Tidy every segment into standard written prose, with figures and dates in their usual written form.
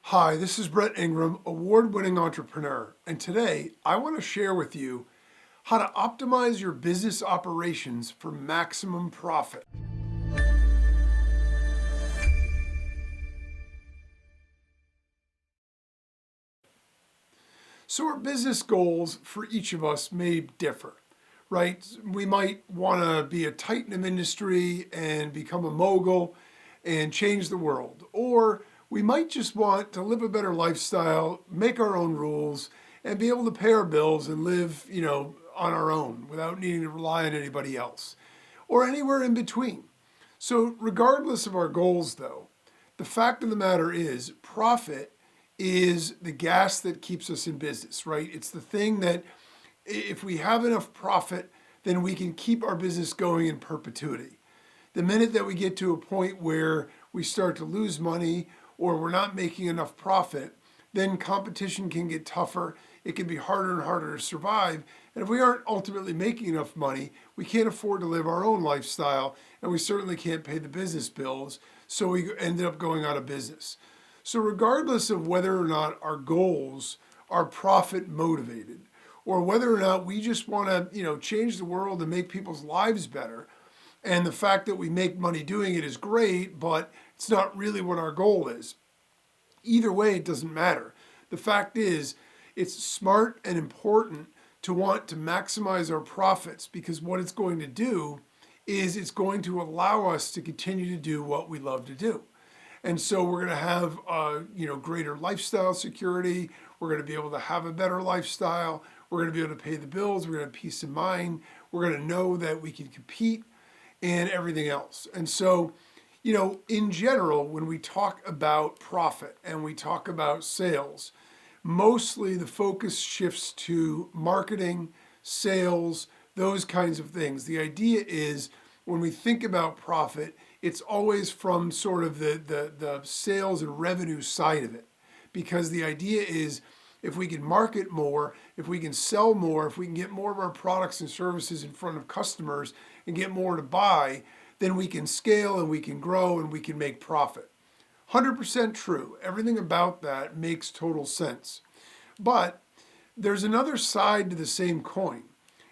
Hi, this is Brett Ingram, award-winning entrepreneur, and today I want to share with you how to optimize your business operations for maximum profit. So our business goals for each of us may differ, right? We might want to be a titan of industry and become a mogul and change the world. Or we might just want to live a better lifestyle, make our own rules, and be able to pay our bills and live, on our own without needing to rely on anybody else, or anywhere in between. So regardless of our goals though, the fact of the matter is profit is the gas that keeps us in business, right? It's the thing that if we have enough profit, then we can keep our business going in perpetuity. The minute that we get to a point where we start to lose money or we're not making enough profit, then competition can get tougher. It can be harder and harder to survive. And if we aren't ultimately making enough money, we can't afford to live our own lifestyle, and we certainly can't pay the business bills. So we ended up going out of business. So regardless of whether or not our goals are profit motivated, or whether or not we just want to, change the world and make people's lives better, and the fact that we make money doing it is great, but it's not really what our goal is. Either way, it doesn't matter. The fact is, it's smart and important to want to maximize our profits, because what it's going to do is it's going to allow us to continue to do what we love to do. And so we're going to have, greater lifestyle security. We're going to be able to have a better lifestyle. We're going to be able to pay the bills. We're going to have peace of mind. We're going to know that we can compete and everything else. And so, in general, when we talk about profit and we talk about sales, mostly the focus shifts to marketing, sales, those kinds of things. The idea is when we think about profit, it's always from sort of the sales and revenue side of it. Because the idea is if we can market more, if we can sell more, if we can get more of our products and services in front of customers and get more to buy, then we can scale and we can grow and we can make profit. 100% true. Everything about that makes total sense. But there's another side to the same coin,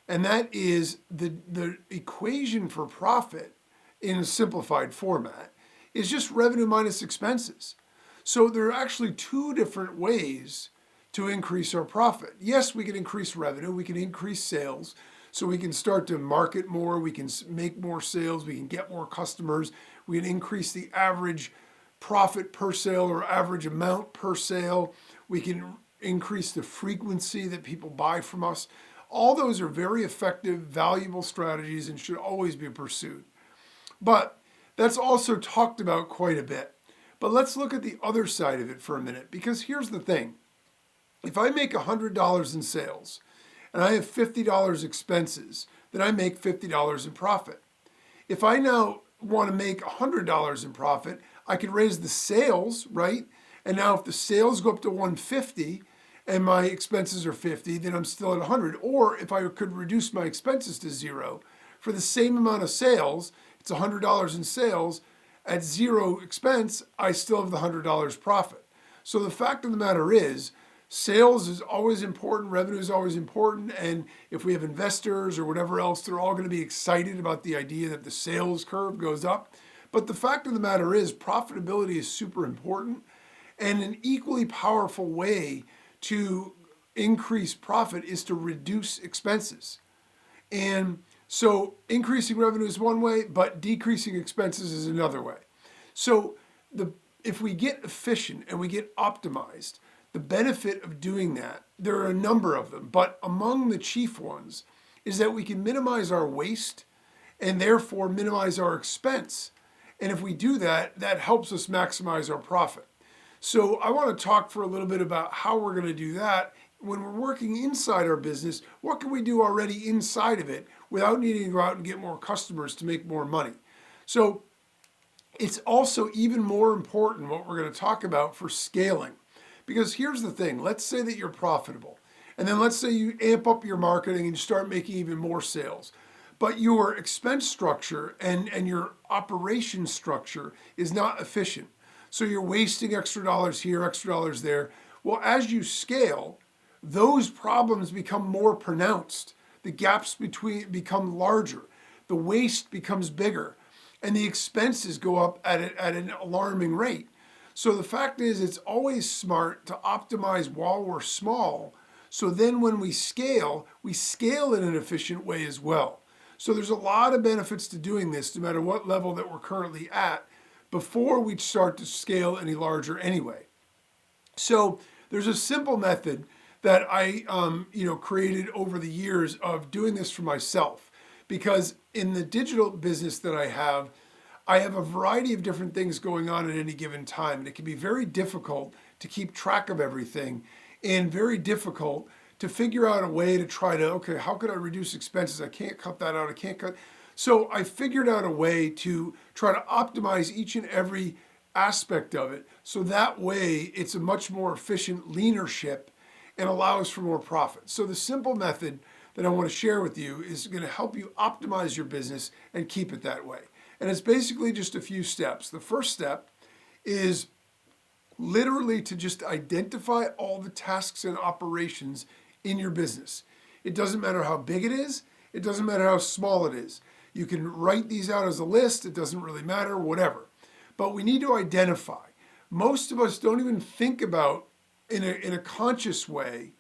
and that is the equation for profit in a simplified format is just revenue minus expenses. So there are actually two different ways to increase our profit. Yes, we can increase revenue, we can increase sales, so we can start to market more, we can make more sales, we can get more customers, we can increase the average profit per sale or average amount per sale, we can increase the frequency that people buy from us. All those are very effective, valuable strategies and should always be pursued. But that's also talked about quite a bit. But let's look at the other side of it for a minute, because here's the thing. If I make $100 in sales and I have $50 expenses, then I make $50 in profit. If I now want to make $100 in profit, I can raise the sales, right? And now if the sales go up to 150 and my expenses are 50, then I'm still at 100. Or if I could reduce my expenses to zero, for the same amount of sales, it's $100 in sales, at zero expense, I still have the $100 profit. So the fact of the matter is, sales is always important, revenue is always important, and if we have investors or whatever else, they're all going to be excited about the idea that the sales curve goes up. But the fact of the matter is, profitability is super important, and an equally powerful way to increase profit is to reduce expenses. And so increasing revenue is one way, but decreasing expenses is another way. So if we get efficient and we get optimized, the benefit of doing that, there are a number of them, but among the chief ones is that we can minimize our waste and therefore minimize our expense. And if we do that, that helps us maximize our profit. So I want to talk for a little bit about how we're going to do that. When we're working inside our business, what can we do already inside of it without needing to go out and get more customers to make more money? So it's also even more important what we're going to talk about for scaling. Because here's the thing, let's say that you're profitable, and then let's say you amp up your marketing and you start making even more sales. But your expense structure and your operation structure is not efficient. So you're wasting extra dollars here, extra dollars there. Well, as you scale, those problems become more pronounced. The gaps between become larger. The waste becomes bigger. And the expenses go up at an alarming rate. So the fact is, it's always smart to optimize while we're small. So then when we scale in an efficient way as well. So there's a lot of benefits to doing this, no matter what level that we're currently at, before we start to scale any larger anyway. So there's a simple method that I created over the years of doing this for myself. Because in the digital business that I have a variety of different things going on at any given time. And it can be very difficult to keep track of everything and very difficult to figure out a way to try to, okay, how could I reduce expenses? I can't cut that out. I can't cut. So I figured out a way to try to optimize each and every aspect of it. So that way it's a much more efficient, leaner ship and allows for more profit. So the simple method that I want to share with you is going to help you optimize your business and keep it that way. And it's basically just a few steps. The first step is literally to just identify all the tasks and operations in your business. It doesn't matter how big it is. It doesn't matter how small it is. You can write these out as a list. It doesn't really matter, whatever. But we need to identify. Most of us don't even think about in a conscious way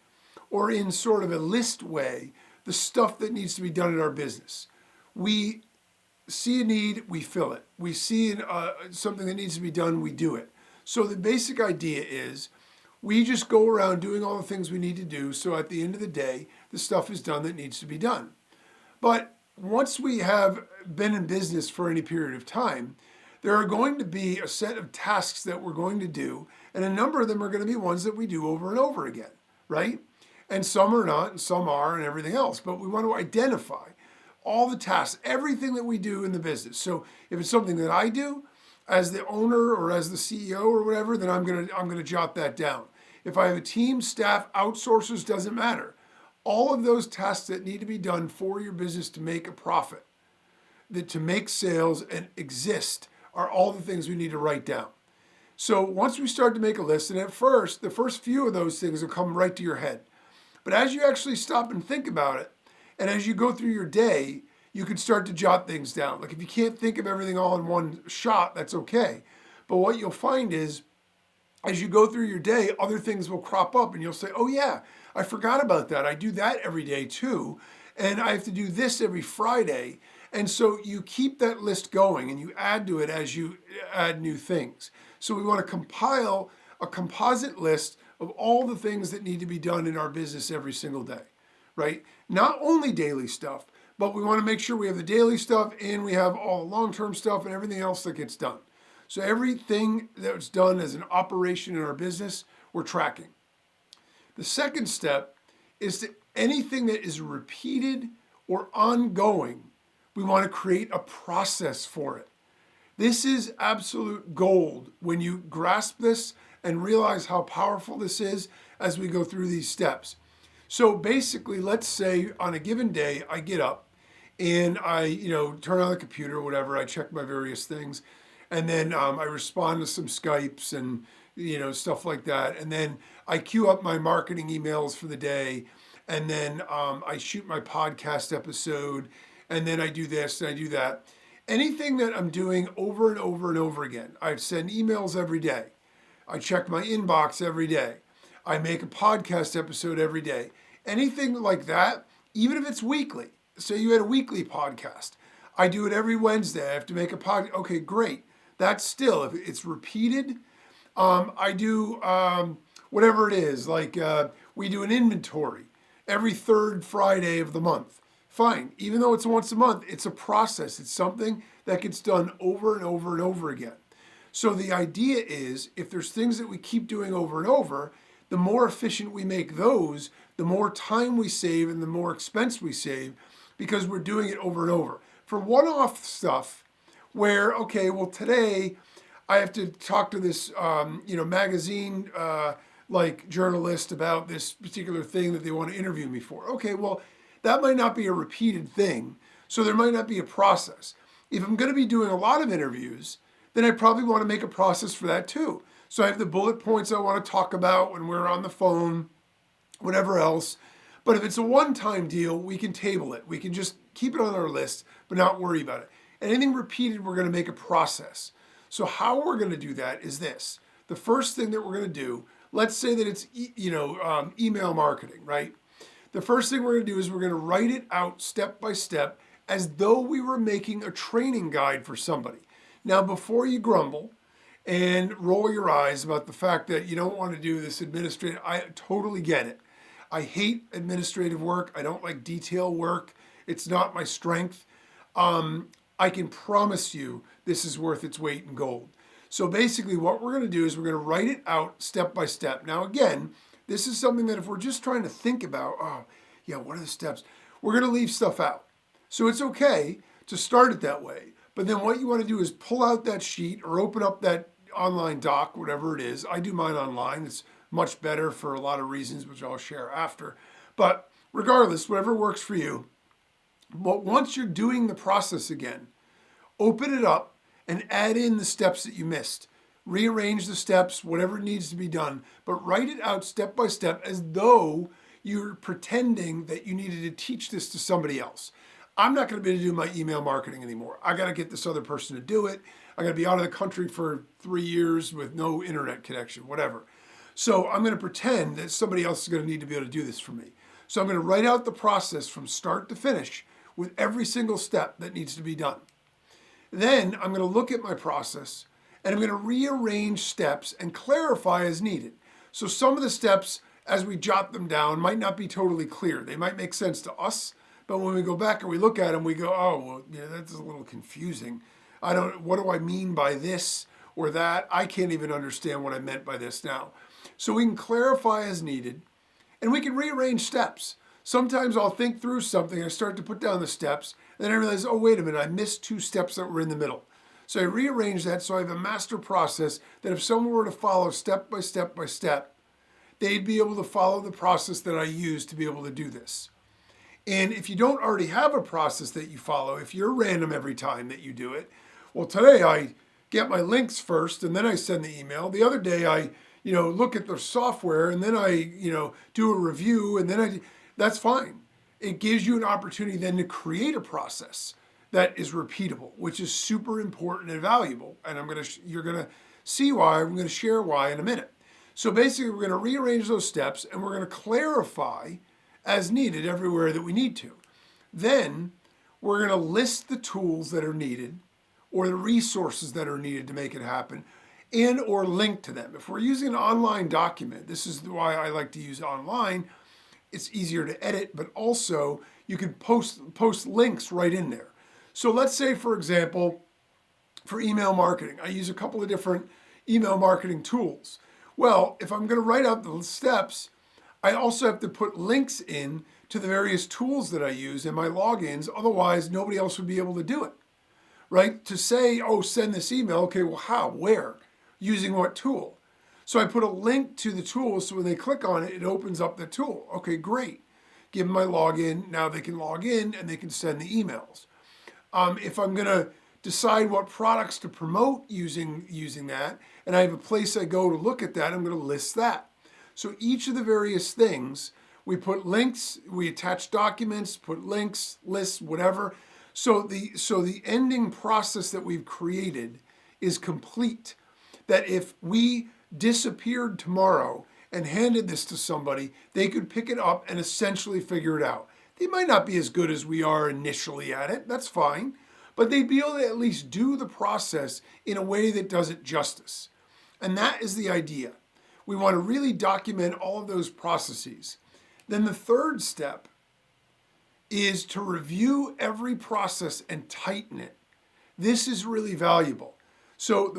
or in sort of a list way the stuff that needs to be done in our business. We see a need, we fill it. We see something that needs to be done, we do it. So the basic idea is we just go around doing all the things we need to do, so at the end of the day, the stuff is done that needs to be done. But once we have been in business for any period of time, there are going to be a set of tasks that we're going to do, and a number of them are going to be ones that we do over and over again, right? And some are not, and some are, and everything else. But we want to identify all the tasks, everything that we do in the business. So if it's something that I do as the owner or as the CEO or whatever, then I'm gonna jot that down. If I have a team, staff, outsourcers, doesn't matter. All of those tasks that need to be done for your business to make a profit, that to make sales and exist, are all the things we need to write down. So once we start to make a list, and at first, the first few of those things will come right to your head. But as you actually stop and think about it, and as you go through your day, you can start to jot things down. Like if you can't think of everything all in one shot, that's okay. But what you'll find is, as you go through your day, other things will crop up and you'll say, oh yeah, I forgot about that. I do that every day too. And I have to do this every Friday. And so you keep that list going and you add to it as you add new things. So we want to compile a composite list of all the things that need to be done in our business every single day, right? Not only daily stuff, but we want to make sure we have the daily stuff and we have all the long-term stuff and everything else that gets done. So everything that's done as an operation in our business, we're tracking. The second step is that anything that is repeated or ongoing, we want to create a process for it. This is absolute gold when you grasp this and realize how powerful this is as we go through these steps. So basically, let's say on a given day, I get up and I, turn on the computer or whatever, I check my various things, and then I respond to some Skypes and, stuff like that. And then I queue up my marketing emails for the day, and then I shoot my podcast episode, and then I do this and I do that. Anything that I'm doing over and over and over again. I send emails every day. I check my inbox every day. I make a podcast episode every day. Anything like that, even if it's weekly. Say you had a weekly podcast. I do it every Wednesday. I have to make a podcast. Okay, great. That's still, if it's repeated, I do whatever it is. Like we do an inventory every third Friday of the month. Fine. Even though it's once a month, it's a process. It's something that gets done over and over and over again. So the idea is, if there's things that we keep doing over and over, the more efficient we make those, the more time we save and the more expense we save because we're doing it over and over. For one-off stuff where, okay, well today I have to talk to this, magazine journalist about this particular thing that they want to interview me for. Okay, well, that might not be a repeated thing, so there might not be a process. If I'm going to be doing a lot of interviews, then I probably want to make a process for that too. So I have the bullet points I want to talk about when we're on the phone, whatever else. But if it's a one-time deal, we can table it. We can just keep it on our list, but not worry about it. Anything repeated, we're going to make a process. So how we're going to do that is this. The first thing that we're going to do, let's say that it's email marketing, right? The first thing we're going to do is we're going to write it out step by step as though we were making a training guide for somebody. Now, before you grumble and roll your eyes about the fact that you don't want to do this administrative, I totally get it. I hate administrative work. I don't like detail work. It's not my strength. I can promise you this is worth its weight in gold. So basically what we're going to do is we're going to write it out step by step. Now again, this is something that if we're just trying to think about, what are the steps? We're going to leave stuff out. So it's okay to start it that way. But then what you want to do is pull out that sheet or open up that online doc, whatever it is. I do mine online. It's much better for a lot of reasons, which I'll share after. But regardless, whatever works for you. But once you're doing the process again, open it up and add in the steps that you missed. Rearrange the steps, whatever needs to be done, but write it out step by step as though you're pretending that you needed to teach this to somebody else. I'm not going to be able to do my email marketing anymore. I got to get this other person to do it. I got to be out of the country for 3 years with no internet connection, whatever. So I'm going to pretend that somebody else is going to need to be able to do this for me. So I'm going to write out the process from start to finish with every single step that needs to be done. Then I'm going to look at my process and I'm going to rearrange steps and clarify as needed. So some of the steps, as we jot them down, might not be totally clear. They might make sense to us, but when we go back and we look at them, we go, that's a little confusing. What do I mean by this or that? I can't even understand what I meant by this now. So we can clarify as needed and we can rearrange steps. Sometimes I'll think through something, I start to put down the steps, and then I realize, oh, wait a minute, I missed 2 steps that were in the middle. So I rearrange that so I have a master process that if someone were to follow step by step by step, they'd be able to follow the process that I use to be able to do this. And if you don't already have a process that you follow, if you're random every time that you do it, well, today I get my links first and then I send the email. The other day I, look at the software and then I, do a review and then that's fine. It gives you an opportunity then to create a process that is repeatable, which is super important and valuable. And you're going to see why. I'm going to share why in a minute. So basically, we're going to rearrange those steps and we're going to clarify as needed everywhere that we need to. Then we're going to list the tools that are needed or the resources that are needed to make it happen and or link to them. If we're using an online document, this is why I like to use online. It's easier to edit, but also you can post links right in there. So let's say, for example, for email marketing, I use a couple of different email marketing tools. Well, if I'm going to write out the steps, I also have to put links in to the various tools that I use and my logins. Otherwise, nobody else would be able to do it, right? To say, send this email. Okay, well, how, where, using what tool? So I put a link to the tool so when they click on it, it opens up the tool. Okay, great. Give them my login. Now they can log in and they can send the emails. If I'm going to decide what products to promote using that, and I have a place I go to look at that, I'm going to list that. So each of the various things, we put links, we attach documents, put links, lists, whatever. So the ending process that we've created is complete. That if we disappeared tomorrow and handed this to somebody, they could pick it up and essentially figure it out. They might not be as good as we are initially at it, that's fine, but they'd be able to at least do the process in a way that does it justice. And that is the idea. We want to really document all of those processes. Then the third step is to review every process and tighten it. This is really valuable. So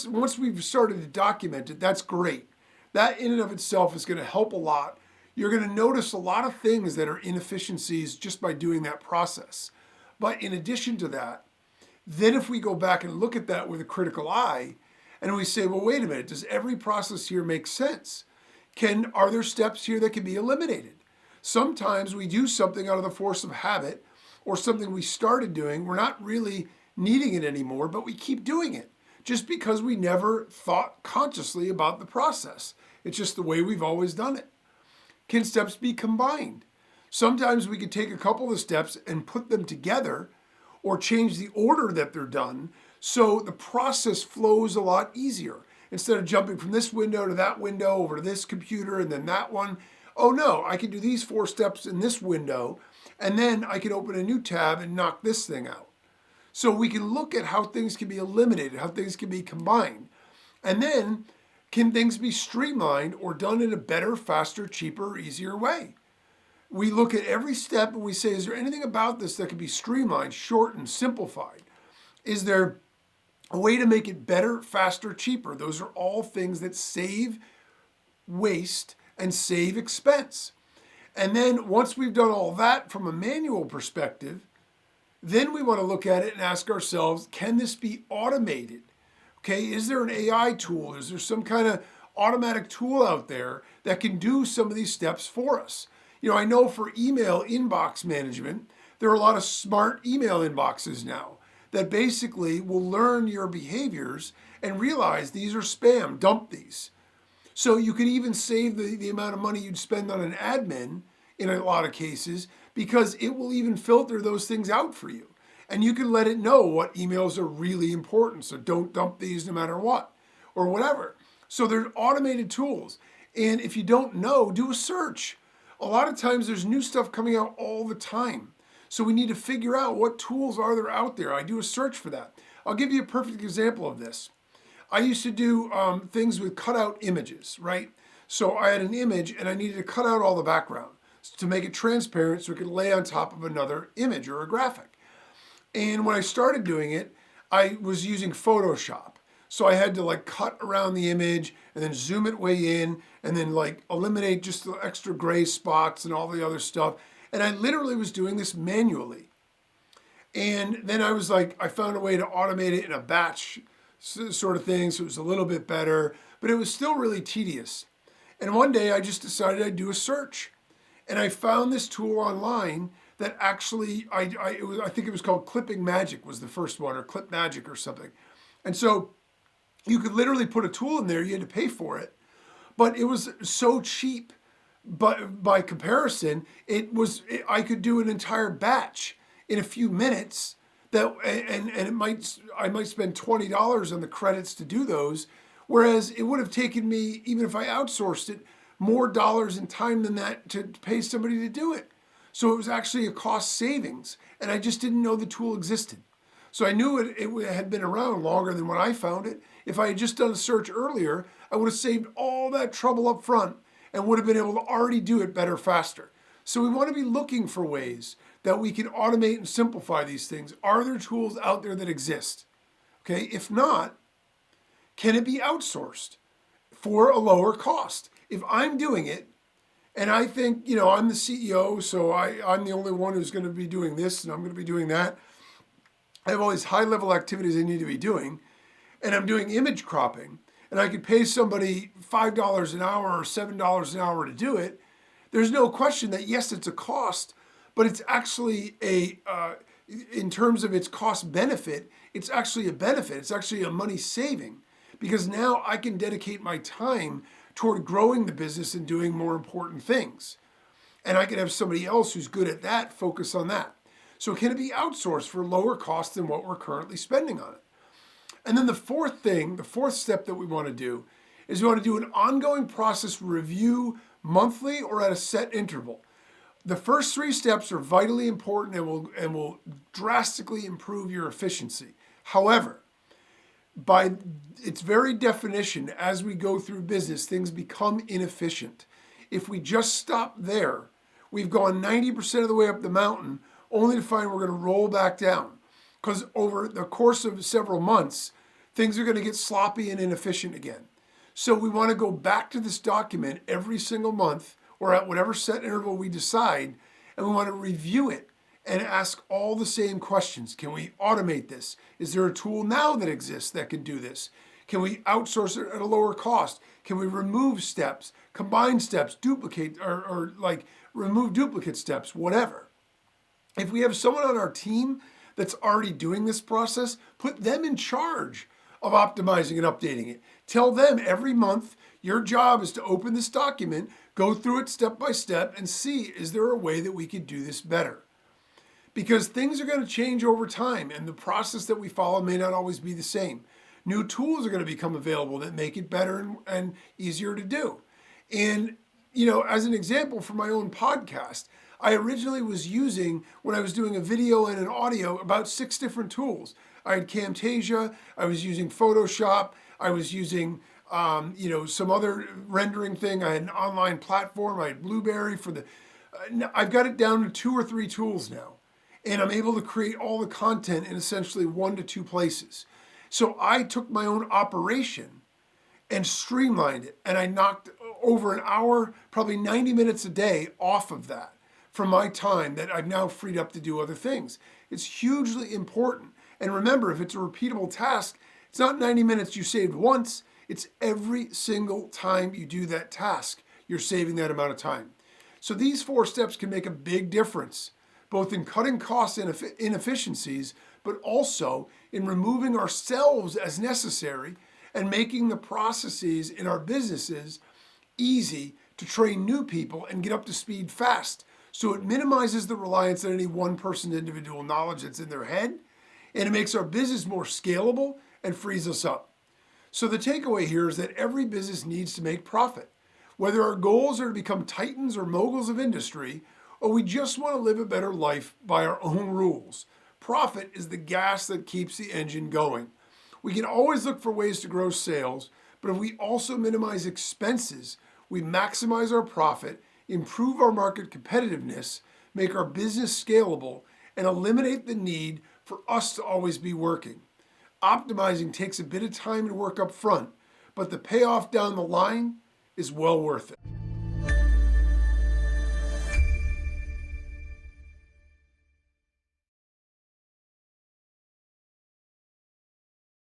once we've started to document it, that's great. That in and of itself is going to help a lot. You're going to notice a lot of things that are inefficiencies just by doing that process. But in addition to that, then if we go back and look at that with a critical eye, and we say, well, wait a minute, does every process here make sense? Are there steps here that can be eliminated? Sometimes we do something out of the force of habit or something we started doing. We're not really needing it anymore, but we keep doing it. just because we never thought consciously about the process. It's just the way we've always done it. Can steps be combined? Sometimes we could take a couple of steps and put them together or change the order that they're done so the process flows a lot easier. Instead of jumping from this window to that window over to this computer and then that one, oh no, I can do these 4 steps in this window and then I can open a new tab and knock this thing out. So we can look at how things can be eliminated, how things can be combined. And then can things be streamlined or done in a better, faster, cheaper, easier way? We look at every step and we say, is there anything about this that can be streamlined, shortened, simplified? Is there a way to make it better, faster, cheaper? Those are all things that save waste and save expense. And then once we've done all that from a manual perspective, then we want to look at it and ask ourselves, can this be automated? Okay, is there an AI tool? Is there some kind of automatic tool out there that can do some of these steps for us? I know for email inbox management, there are a lot of smart email inboxes now that basically will learn your behaviors and realize these are spam, dump these. So you can even save the amount of money you'd spend on an admin in a lot of cases because it will even filter those things out for you. And you can let it know what emails are really important. So don't dump these no matter what or whatever. So there's automated tools. And if you don't know, do a search. A lot of times there's new stuff coming out all the time. So we need to figure out what tools are there out there. I do a search for that. I'll give you a perfect example of this. I used to do things with cutout images, right? So I had an image and I needed to cut out all the background to make it transparent so it could lay on top of another image or a graphic. And when I started doing it, I was using Photoshop. So I had to cut around the image and then zoom it way in and then eliminate just the extra gray spots and all the other stuff. And I literally was doing this manually. And then I was I found a way to automate it in a batch sort of thing. So it was a little bit better, but it was still really tedious. And one day I just decided I'd do a search. And I found this tool online that actually, I think it was called Clipping Magic was the first one, or Clip Magic or something. And so you could literally put a tool in there, you had to pay for it, but it was so cheap. But by comparison, I could do an entire batch in a few minutes I might spend $20 on the credits to do those, whereas it would have taken me, even if I outsourced it, more dollars in time than that to pay somebody to do it. So it was actually a cost savings, and I just didn't know the tool existed. So I knew it had been around longer than when I found it. If I had just done a search earlier, I would have saved all that trouble up front and would have been able to already do it better, faster. So we want to be looking for ways that we can automate and simplify these things. Are there tools out there that exist? Okay, if not, can it be outsourced for a lower cost? If I'm doing it, and I think, I'm the CEO, so I'm the only one who's going to be doing this, and I'm going to be doing that. I have all these high-level activities I need to be doing, and I'm doing image cropping, and I could pay somebody $5 an hour or $7 an hour to do it. There's no question that, yes, it's a cost, but it's actually in terms of its cost benefit, it's actually a benefit. It's actually a money saving, because now I can dedicate my time toward growing the business and doing more important things. And I can have somebody else who's good at that focus on that. So can it be outsourced for lower cost than what we're currently spending on it? And then the fourth step that we want to do is we want to do an ongoing process review monthly or at a set interval. The first 3 steps are vitally important and will drastically improve your efficiency. However, by its very definition, as we go through business, things become inefficient. If we just stop there, we've gone 90% of the way up the mountain, only to find we're going to roll back down. Because over the course of several months, things are going to get sloppy and inefficient again. So we want to go back to this document every single month or at whatever set interval we decide, and we want to review it and ask all the same questions. Can we automate this? Is there a tool now that exists that can do this? Can we outsource it at a lower cost? Can we remove steps, combine steps, duplicate, or remove duplicate steps, whatever? If we have someone on our team that's already doing this process, put them in charge of optimizing and updating it. Tell them every month your job is to open this document, go through it step by step, and see, is there a way that we could do this better? Because things are going to change over time, and the process that we follow may not always be the same. New tools are going to become available that make it better and easier to do. And, as an example for my own podcast, I originally was using, when I was doing a video and an audio, about 6 different tools. I had Camtasia, I was using Photoshop, I was using some other rendering thing. I had an online platform. I had Blueberry for the. I've got it down to 2 or 3 tools now, and I'm able to create all the content in essentially 1 to 2 places. So I took my own operation and streamlined it, and I knocked over an hour, probably 90 minutes a day off of that from my time that I've now freed up to do other things. It's hugely important. And remember, if it's a repeatable task, it's not 90 minutes you saved once. It's every single time you do that task, you're saving that amount of time. So these 4 steps can make a big difference, both in cutting costs and inefficiencies, but also in removing ourselves as necessary and making the processes in our businesses easy to train new people and get up to speed fast. So it minimizes the reliance on any one person's individual knowledge that's in their head, and it makes our business more scalable and frees us up. So the takeaway here is that every business needs to make profit. Whether our goals are to become titans or moguls of industry, or we just want to live a better life by our own rules, profit is the gas that keeps the engine going. We can always look for ways to grow sales, but if we also minimize expenses, we maximize our profit, improve our market competitiveness, make our business scalable, and eliminate the need for us to always be working. Optimizing takes a bit of time and work up front, but the payoff down the line is well worth it.